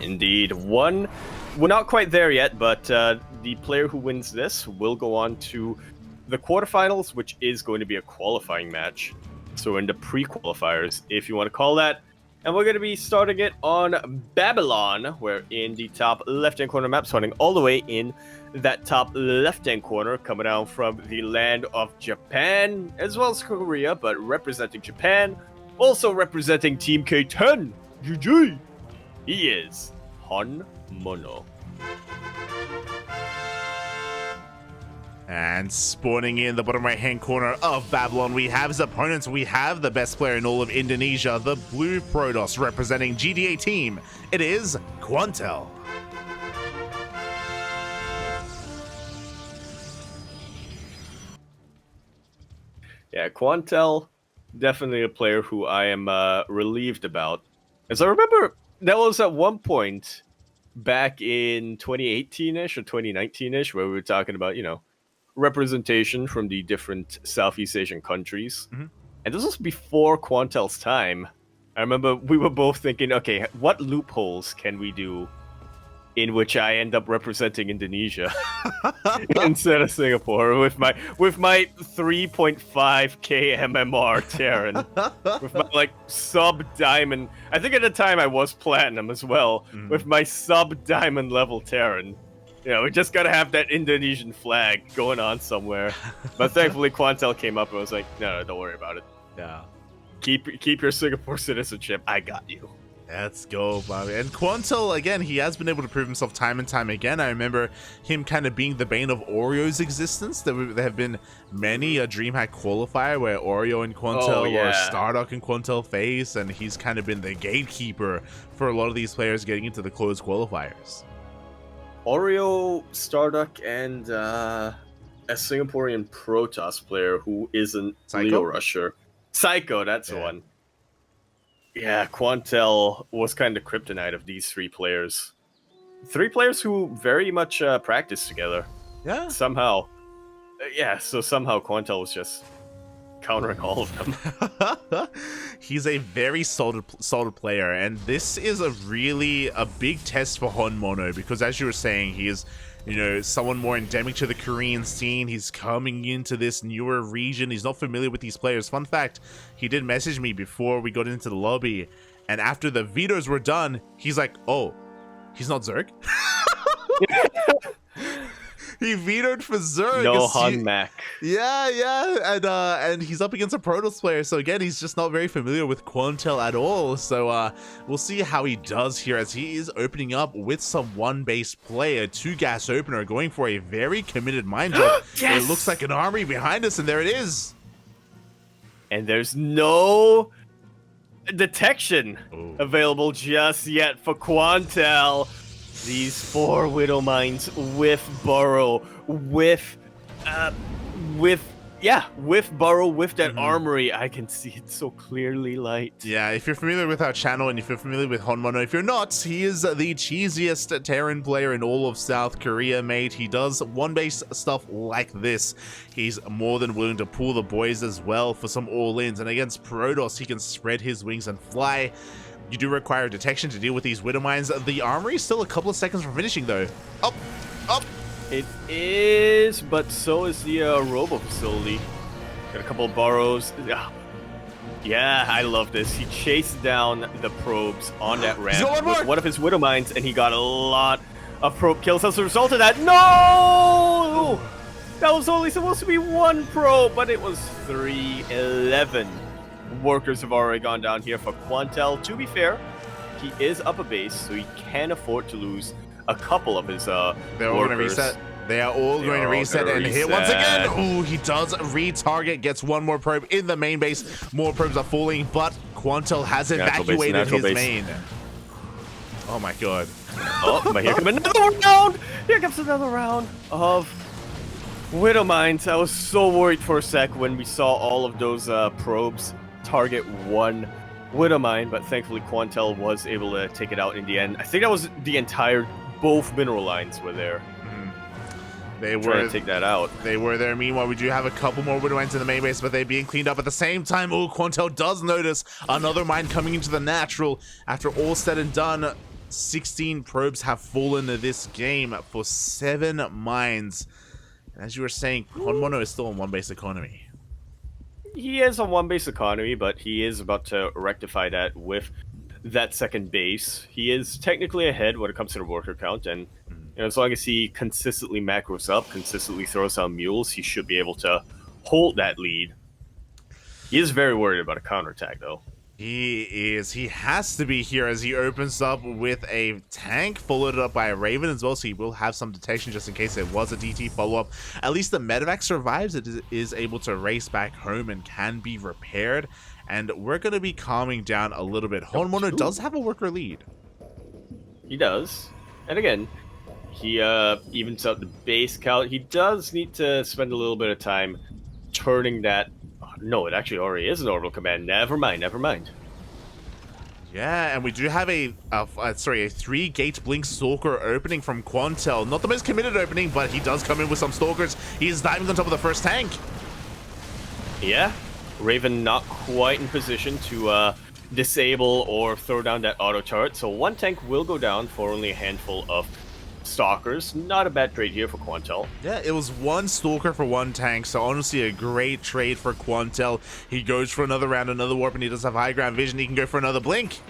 Indeed. We're not quite there yet, but the player who wins this will go on to the quarterfinals, which is going to be a qualifying match. So we're in the pre-qualifiers, if you want to call that. And we're going to be starting it on Babylon. We're in the top left-hand corner map, starting all the way in that top left-hand corner, coming down from the land of Japan, as well as Korea, but representing Japan, also representing Team K10, GG. He is HonMonO. And spawning in the bottom right-hand corner of Babylon, we have his opponents. We have the best player in all of Indonesia, the Blue Protoss, representing GDA team. It is Quantel. Yeah, Quantel, definitely a player who I am relieved about. As I remember, that was at one point back in 2018-ish or 2019-ish, where we were talking about, representation from the different Southeast Asian countries. Mm-hmm. And this was before Quantel's time. I remember we were both thinking, okay, what loopholes can we do in which I end up representing Indonesia instead of Singapore with my 3.5k MMR Terran, with my sub diamond. I think at the time I was platinum as well, with my sub diamond level Terran. We just gotta have that Indonesian flag going on somewhere. But thankfully Quantel came up and was like, no, don't worry about it. Yeah. Keep your Singapore citizenship. I got you. Let's go, Bobby. And Quantel, again, he has been able to prove himself time and time again. I remember him kind of being the bane of Oreo's existence. There have been many a DreamHack qualifier where Oreo and Quantel or Stardock and Quantel face, and he's kind of been the gatekeeper for a lot of these players getting into the closed qualifiers. Oreo, Starduck, and a Singaporean Protoss player who isn't Leo Rusher. Psycho, that's the one. Yeah, Quantel was kind of kryptonite of these three players. Three players who very much practiced together. Yeah. Somehow. So somehow Quantel was just countering all of them. He's a very solid player, and this is a big test for HonMonO, because as you were saying, he is someone more endemic to the Korean scene. He's coming into this newer region. He's not familiar with these players. Fun fact, he did message me before we got into the lobby, and after the vetoes were done, he's like, oh, he's not Zerg? He vetoed for Zerg. No HonMac. Yeah, and he's up against a Protoss player, so again, he's just not very familiar with Quantel at all. So we'll see how he does here, as he is opening up with some one-base play, a two-gas opener, going for a very committed mind drop. Yes! It looks like an army behind us, and there it is. And there's no detection available just yet for Quantel. These 4 Widow Mines with Burrow, with Burrow, with that armory. I can see it so clearly, light. Yeah, if you're familiar with our channel and if you're familiar with HonMonO, if you're not, he is the cheesiest Terran player in all of South Korea, mate. He does one-base stuff like this. He's more than willing to pull the boys as well for some all-ins, and against Protoss, he can spread his wings and fly. You do require detection to deal with these Widow Mines. The armory is still a couple of seconds from finishing, though. Up! It is, but so is the Robo facility. Got a couple of burrows. Yeah, I love this. He chased down the probes on that ramp with one of his Widow Mines, and he got a lot of probe kills as a result of that. No! That was only supposed to be 1 probe, but it was 3-11. Workers have already gone down here for Quantel. To be fair, he is up a base, so he can afford to lose a couple of his They're all going to reset. They are all going to reset and hit once again. Ooh, he does retarget, gets 1 more probe in the main base. More probes are falling, but Quantel has evacuated his main. Oh my god. But here comes another round! Here comes another round of Widow Mines. I was so worried for a sec when we saw all of those probes target 1 Widow Mine, but thankfully Quantel was able to take it out in the end. I think that was the entire, both mineral lines were there. They were trying to take that out. They were there. Meanwhile, we do have a couple more Widow Mines in the main base, but they're being cleaned up at the same time. Oh, Quantel does notice another mine coming into the natural. After all said and done, 16 probes have fallen this game for 7 mines. And as you were saying, HonMonO is still on one base economy. He is on one base economy, but he is about to rectify that with that second base. He is technically ahead when it comes to the worker count, and as long as he consistently macros up, consistently throws out mules, he should be able to hold that lead. He is very worried about a counterattack, though. He is. He has to be here as he opens up with a tank, followed up by a Raven as well, so he will have some detection just in case there was a DT follow-up. At least the medevac survives. It is able to race back home and can be repaired. And we're going to be calming down a little bit. HonMonO does have a worker lead. He does. And again, he evens out the base count. He does need to spend a little bit of time turning that... No, it actually already is an orbital command. Never mind, never mind. Yeah, and we do have a 3-gate blink stalker opening from Quantel. Not the most committed opening, but he does come in with some stalkers. He is diving on top of the first tank. Yeah, Raven not quite in position to disable or throw down that auto turret, so one tank will go down for only a handful of stalkers. Not a bad trade here for Quantel. Yeah, it was one stalker for one tank, so honestly a great trade for Quantel. He goes for another round, another warp, and he does have high ground vision. He can go for another blink.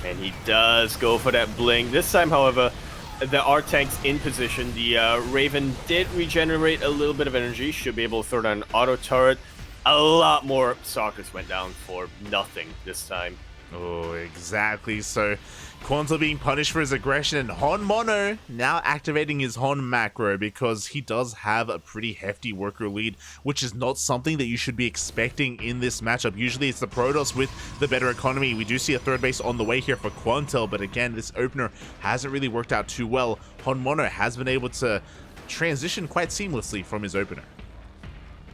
And he does go for that blink. This time, however, there are tanks in position. The Raven did regenerate a little bit of energy, should be able to throw down an auto turret. A lot more stalkers went down for nothing this time. Oh, exactly. So Quantel being punished for his aggression, and HonMonO now activating his Hon macro because he does have a pretty hefty worker lead, which is not something that you should be expecting in this matchup. Usually it's the Protoss with the better economy. We do see a third base on the way here for Quantel, but again, this opener hasn't really worked out too well. HonMonO has been able to transition quite seamlessly from his opener.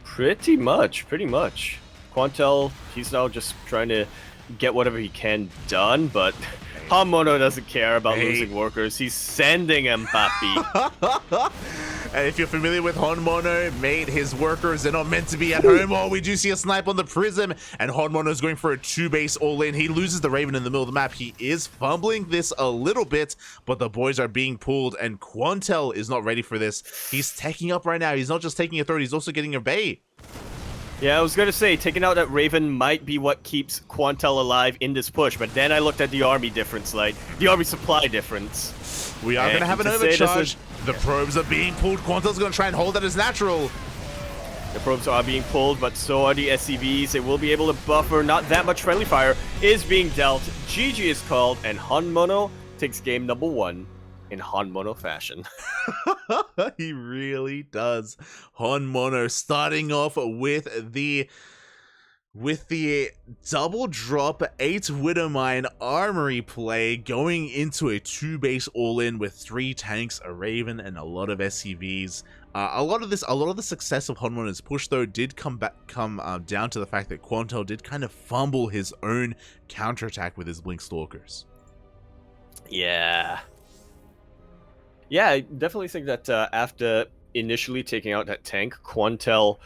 Pretty much, pretty much. Quantel, he's now just trying to get whatever he can done, but HonMonO doesn't care about losing workers. He's sending them, papi. And if you're familiar with HonMonO, mate, his workers, they're not meant to be at home. Oh, we do see a snipe on the Prism, and HonMonO is going for a 2-base all-in. He loses the Raven in the middle of the map. He is fumbling this a little bit, but the boys are being pulled, and Quantel is not ready for this. He's taking up right now. He's not just taking a third, he's also getting a bay. Yeah, I was going to say, taking out that Raven might be what keeps Quantel alive in this push, but then I looked at the army difference, like, the army supply difference. We are going to have an overcharge. The probes are being pulled. Quantel's going to try and hold that as natural. The probes are being pulled, but so are the SCVs. They will be able to buffer. Not that much friendly fire is being dealt. GG is called, and HonMonO takes game number 1 in HonMonO fashion. He really does. HonMonO starting off with the double drop 8 Widowmine armory play, going into a 2-base all-in with 3 tanks, a Raven, and a lot of SCVs. A lot of the success of HonMonO's push though did come down to the fact that Quantel did kind of fumble his own counterattack with his Blink Stalkers. Yeah. Yeah, I definitely think that after initially taking out that tank, Quantel,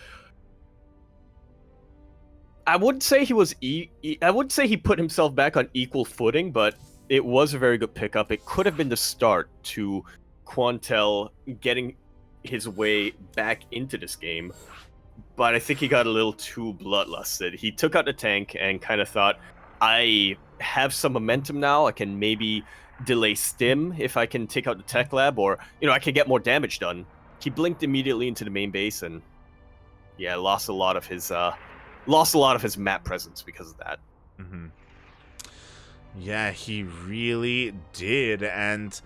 I wouldn't say he was I wouldn't say he put himself back on equal footing, but it was a very good pickup. It could have been the start to Quantel getting his way back into this game, but I think he got a little too bloodlusted. He took out the tank and kind of thought, I have some momentum now, I can maybe delay stim if I can take out the tech lab, or I can get more damage done. He blinked immediately into the main base, and yeah, lost a lot of his map presence because of that. Yeah, he really did. And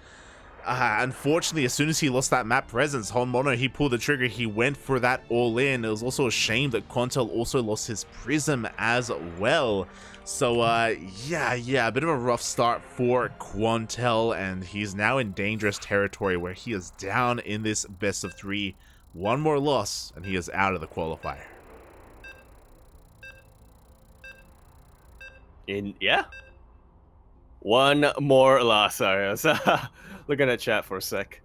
unfortunately, as soon as he lost that map presence, HonMonO, he pulled the trigger. He went for that all-in. It was also a shame that Quantel also lost his Prism as well. So, yeah, a bit of a rough start for Quantel, and he's now in dangerous territory where he is down in this best of 3. One more loss, and he is out of the qualifier. Yeah. One more loss. Sorry, I was looking at chat for a sec.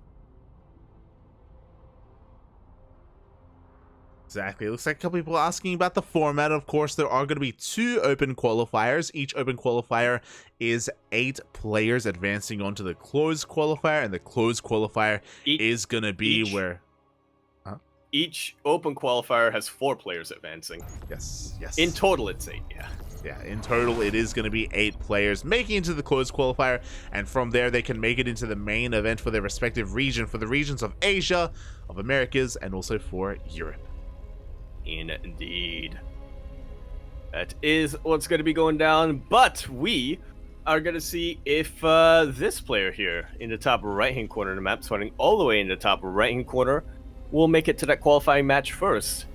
Exactly. It looks like a couple people asking about the format. Of course, there are going to be 2 open qualifiers. Each open qualifier is 8 players advancing onto the closed qualifier, and the closed qualifier is going to be where... Each open qualifier has 4 players advancing. Yes. In total, it's 8, yeah. Yeah, in total, it is going to be 8 players making into the closed qualifier, and from there, they can make it into the main event for their respective region, for the regions of Asia, of Americas, and also for Europe. Indeed. That is what's going to be going down, but we are going to see if this player here in the top right-hand corner of the map, starting all the way in the top right-hand corner, will make it to that qualifying match first.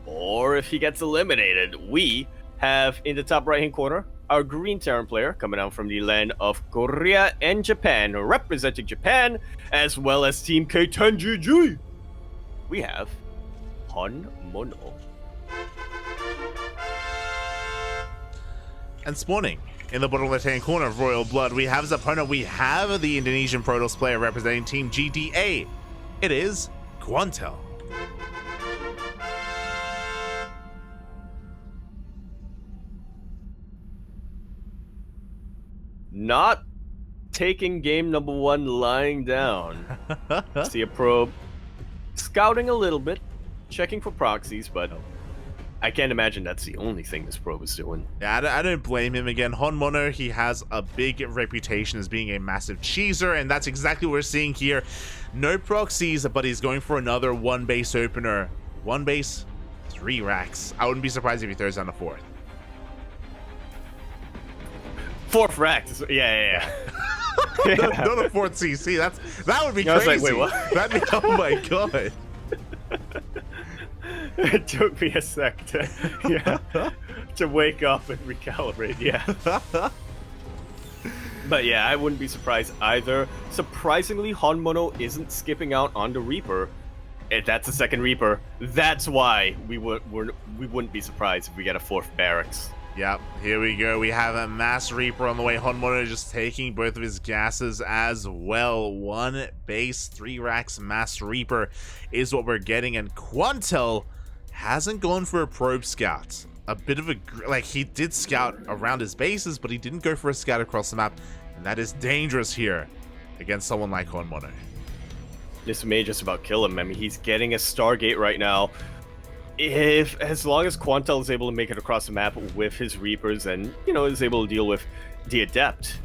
Or if he gets eliminated, we have in the top right-hand corner our green Terran player coming out from the land of Korea and Japan, representing Japan, as well as Team K10GG. We have HonMonO. And spawning in the bottom left-hand corner of Royal Blood, we have as opponent, we have the Indonesian Protoss player representing Team GDA. It is Quantel. Not taking game number 1 lying down. See a probe. Scouting a little bit. Checking for proxies, but I can't imagine that's the only thing this probe is doing. Yeah, I don't blame him. Again, HonMonO, he has a big reputation as being a massive cheeser, and that's exactly what we're seeing here. No proxies, but he's going for another 1 base opener. 1 base, 3 racks. I wouldn't be surprised if he throws down a 4th. 4th rack. Yeah. Not a 4th CC. That would be crazy. I was like, wait, what? That'd be, oh my god. It took me a sec to wake up and recalibrate. Yeah. But yeah, I wouldn't be surprised either. Surprisingly, HonMonO isn't skipping out on the Reaper. If that's the 2nd Reaper, that's why we wouldn't be surprised if we get a 4th barracks. Yep, here we go. We have a Mass Reaper on the way. HonMonO just taking both of his gases as well. 1 base, 3 racks, Mass Reaper is what we're getting. And Quantel hasn't gone for a probe scout. A bit of a... like, he did scout around his bases, but he didn't go for a scout across the map. And that is dangerous here against someone like HonMonO. This may just about kill him. I mean, he's getting a Stargate right now. As long as Quantel is able to make it across the map with his Reapers and, is able to deal with the Adept,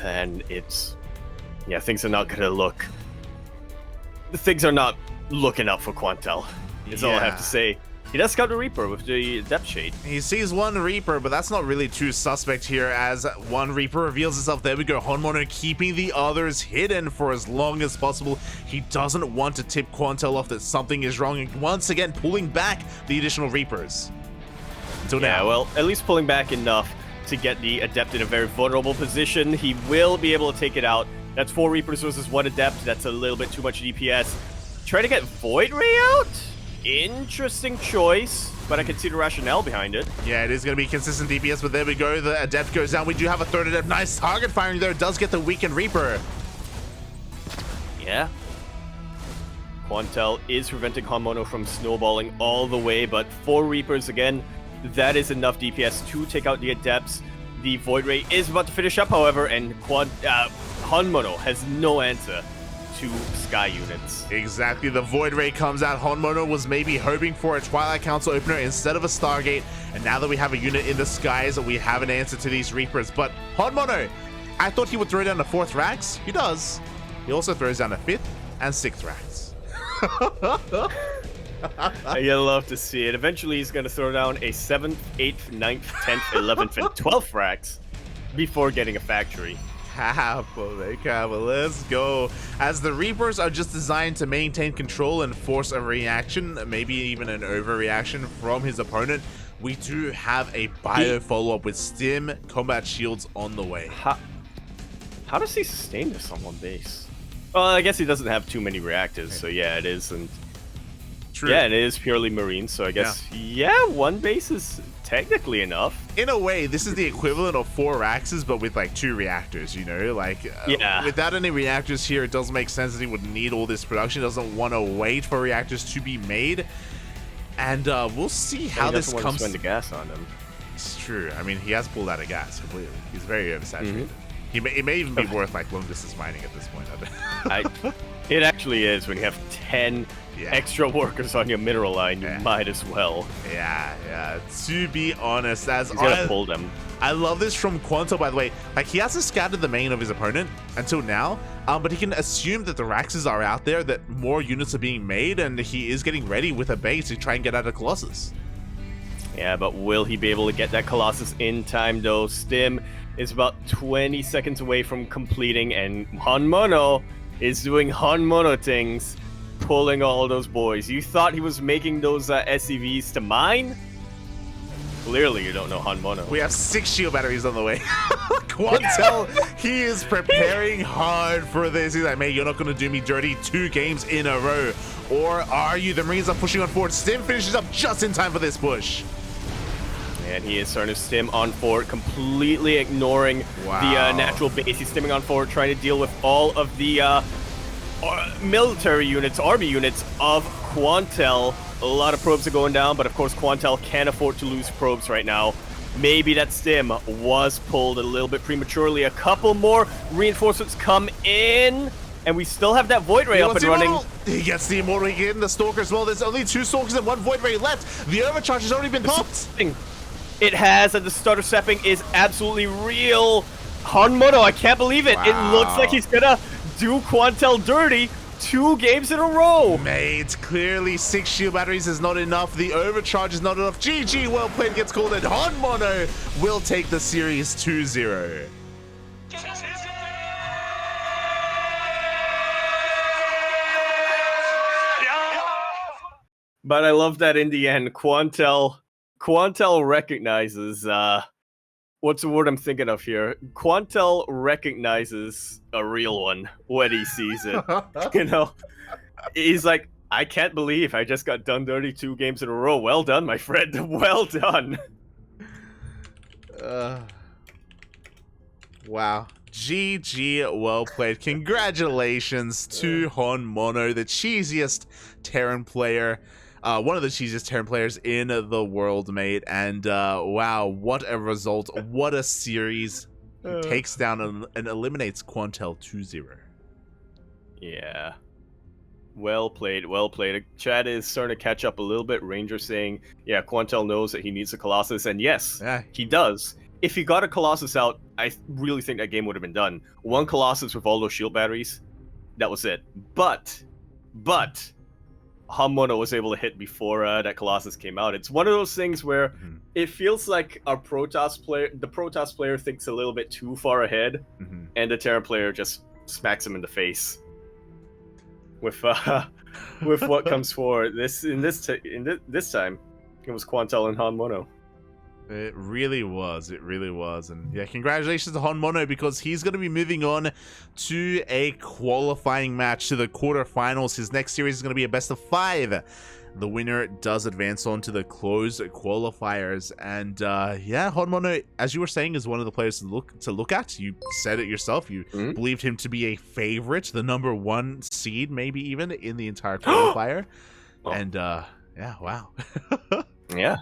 and things are not going to look... Things are not looking up for Quantel, is all I have to say. He does scout the Reaper with the Depth Shade. He sees 1 Reaper, but that's not really too suspect here as 1 Reaper reveals itself. There we go. HonMonO keeping the others hidden for as long as possible. He doesn't want to tip Quantel off that something is wrong, and once again pulling back the additional Reapers. Until now. Yeah, well, at least pulling back enough to get the Adept in a very vulnerable position. He will be able to take it out. That's 4 Reapers versus 1 Adept. That's a little bit too much DPS. Try to get Void Ray out? Interesting choice, but I can see the rationale behind it. Yeah, it is going to be consistent DPS, but there we go. The Adept goes down. We do have a 3rd Adept. Nice target firing there. Does get the weakened Reaper. Yeah. Quantel is preventing HonMonO from snowballing all the way, but 4 Reapers, again, that is enough DPS to take out the Adepts. The Void Ray is about to finish up, however, and HonMonO has no answer to Sky units. Exactly, the Void Ray comes out. HonMonO was maybe hoping for a Twilight Council opener instead of a Stargate, and now that we have a unit in the skies, we have an answer to these Reapers. But HonMonO, I thought he would throw down the 4th racks. He does. He also throws down the 5th and 6th racks. You'll love to see it. Eventually, he's going to throw down a 7th, 8th, 9th, 10th, 11th, and 12th racks before getting a factory. Let's go. As the Reapers are just designed to maintain control and force a reaction, maybe even an overreaction from his opponent, we do have a bio follow-up with Stim combat shields on the way. How does he sustain this on 1 base? Well, I guess he doesn't have too many reactors, so yeah, it is. And True. Yeah, it is purely Marine, so I guess, yeah, 1 base is technically enough. In a way, this is the equivalent of 4 axes, but with like 2 reactors, like without any reactors here, it doesn't make sense that he would need all this production. He doesn't want to wait for reactors to be made. And we'll see how this comes. comes. Spend the gas on him. It's true. I mean, he has pulled out of gas completely. He's very oversaturated. It may even be worth like long distance mining at this point. It actually is. When you have 10 extra workers on your mineral line, you might as well. Yeah. To be honest, He's gonna pull them. I love this from Quantel, by the way. Like, he hasn't scattered the main of his opponent until now, but he can assume that the Raxes are out there, that more units are being made, and he is getting ready with a base to try and get out of Colossus. Yeah, but will he be able to get that Colossus in time, though? Stim is about 20 seconds away from completing, and HonMonO is doing HonMonO things, pulling all those boys. You thought he was making those SCVs to mine? Clearly, you don't know HonMonO. We have 6 shield batteries on the way. Quantel, he is preparing hard for this. He's like, mate, you're not going to do me dirty 2 games in a row. Or are you? The Marines are pushing on forward. Stim finishes up just in time for this push. And he is starting to stim on forward, completely ignoring the natural base. He's stimming on forward, trying to deal with all of the military units, army units of Quantel. A lot of probes are going down, but of course Quantel can't afford to lose probes right now. Maybe that stim was pulled a little bit prematurely. A couple more reinforcements come in, and we still have that Void Ray up and running. He gets the Immortal again, the Stalker as well. There's only 2 Stalkers and 1 Void Ray left. The overcharge has already been popped. It has, and the stutter stepping is absolutely real. HonMonO, I can't believe it. It looks like he's gonna do Quantel dirty 2 games in a row. Mate, clearly 6 shield batteries is not enough. The overcharge is not enough. GG, well played gets called, and HonMonO will take the series 2-0. But I love that in the end, Quantel recognizes, what's the word I'm thinking of here? Quantel recognizes a real one when he sees it. You know, he's like, I can't believe I just got done dirty 2 games in a row. Well done, my friend. Well done. Wow. GG, well played. Congratulations to HonMonO, the cheesiest Terran player. One of the cheesiest Terran players in the world, mate. And wow, what a result. What a series. He takes down and eliminates Quantel 2-0. Yeah. Well played, well played. Chat is starting to catch up a little bit. Ranger saying, yeah, Quantel knows that he needs a Colossus. And yes, he does. If he got a Colossus out, I really think that game would have been done. 1 Colossus with all those shield batteries, that was it. But HonMonO was able to hit before that Colossus came out. It's one of those things where it feels like the Protoss player thinks a little bit too far ahead, and the Terran player just smacks him in the face with what comes forward. This time, it was Quantel and HonMonO. It really was. It really was. And yeah, congratulations to HonMonO, because he's going to be moving on to a qualifying match to the quarterfinals. His next series is going to be a best of 5. The winner does advance on to the closed qualifiers. And yeah, HonMonO, as you were saying, is one of the players to look at. You said it yourself. You believed him to be a favorite, the #1 seed, maybe even in the entire qualifier. And yeah, wow. Yeah.